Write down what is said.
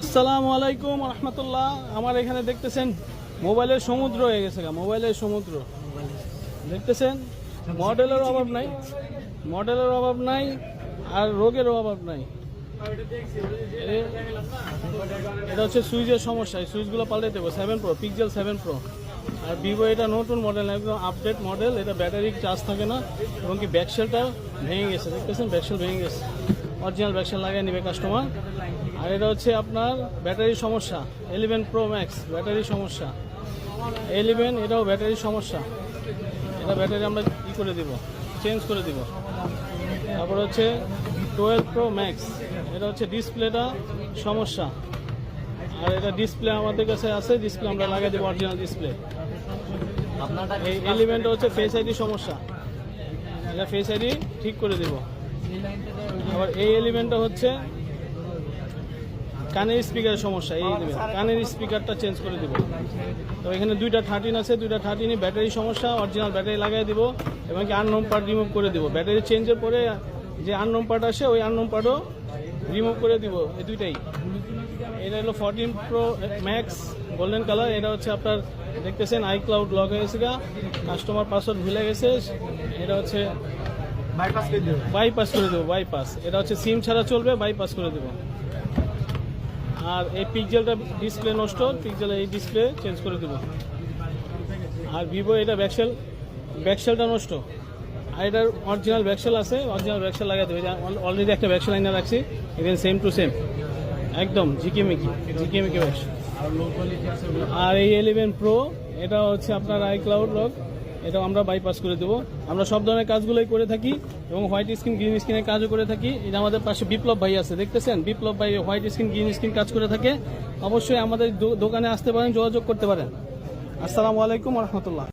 আসসালামু আলাইকুম রহমতুল্লাহ। আমার এখানে দেখতেছেন মোবাইলের সমুদ্র হয়ে গেছে, মোবাইলের সমুদ্র দেখতেছেন। মডেলের অভাব নাই, মডেলের অভাব নাই, আর রোগের অভাব নাই। এটা হচ্ছে সুইচের সমস্যা, এই সুইচগুলো পাল্টে দেবো। 7 Pro, পিক্সেল 7 Pro। আর ভিভো এটা নতুন মডেল, একদম আপডেট মডেল। এটা ব্যাটারি চার্জ থাকে না, এবং কি ব্যাকসেলটা ভেঙে গেছে, দেখতেছেন ব্যাকসেল ভেঙে গেছে। অরিজিনাল ব্যাকসেল লাগিয়ে নেবে কাস্টমার। আর এটা হচ্ছে আপনার ব্যাটারির সমস্যা, 11 Pro Max ব্যাটারির সমস্যা। 11 এটাও ব্যাটারির সমস্যা, এটা ব্যাটারি আমরা ই করে দিব, চেঞ্জ করে দিব। তারপর হচ্ছে 12 Pro Max, এটা হচ্ছে ডিসপ্লেটা সমস্যা। আর এটা ডিসপ্লে আমাদের কাছে আছে, ডিসপ্লে আমরা লাগিয়ে দেবো, অরিজিনাল ডিসপ্লে। এই এলিমেন্টটা হচ্ছে ফেস আইডি সমস্যা, এটা ফেস আইডি ঠিক করে দেব। আবার এই এলিমেন্টটা হচ্ছে কানের স্পিকারের সমস্যা, এই এলিমেন্ট কানের স্পিকারটা চেঞ্জ করে দেব। তো এখানে দুইটা 13 আছে, দুইটা 13 ব্যাটারি সমস্যা, অরিজিনাল ব্যাটারি লাগিয়ে দিব, এবং কি আননোন পার্ট রিমুভ করে দেবো। ব্যাটারি চেঞ্জের পরে যে আননোন পার্ট আসে, ওই আননোন পার্টও রিমুভ করে দিব, এই দুইটাই। এটা হলো 14 Pro Max গোল্ডেন কালার। এটা হচ্ছে আপনার দেখতেছেন iCloud লক হয়ে গেছে, কাস্টমার পাসওয়ার্ড ভুলে গেছে। এটা হচ্ছে বাইপাস করে দেবো, বাইপাস। এটা হচ্ছে সিম ছাড়া চলবে, বাইপাস করে দেবো। আর এই পিক্সেলটা ডিসপ্লে নষ্ট, পিক্সেল এই ডিসপ্লে চেঞ্জ করে দেবো। আর ভিভো এটা ব্যাকসেলটা নষ্ট, আর এটার অরিজিনাল ব্যাকসেল আছে, অরিজিনাল ব্যাকসেল লাগাই দেবে। অলরেডি একটা ব্যাকসেল লাইনে রাখছি, এখানে সেম টু সেম একদম ঝিকিমিকি ব্যাকসেল। আর এই 11 Pro এটা হচ্ছে আপনার iCloud লক, এটা আমরা বাইপাস করে দেবো। আমরা সব ধরনের কাজগুলোই করে থাকি, এবং হোয়াইট স্ক্রিন গ্রিন স্ক্রিনের কাজও করে থাকি। এটা আমাদের পাশে বিপ্লব ভাই আছে, দেখতেছেন বিপ্লব ভাই হোয়াইট স্ক্রিন গ্রিন স্ক্রিন কাজ করে থাকে। অবশ্যই আমাদের দোকানে আসতে পারেন, যোগাযোগ করতে পারেন। আসসালামু আলাইকুম রহমতুল্লাহ।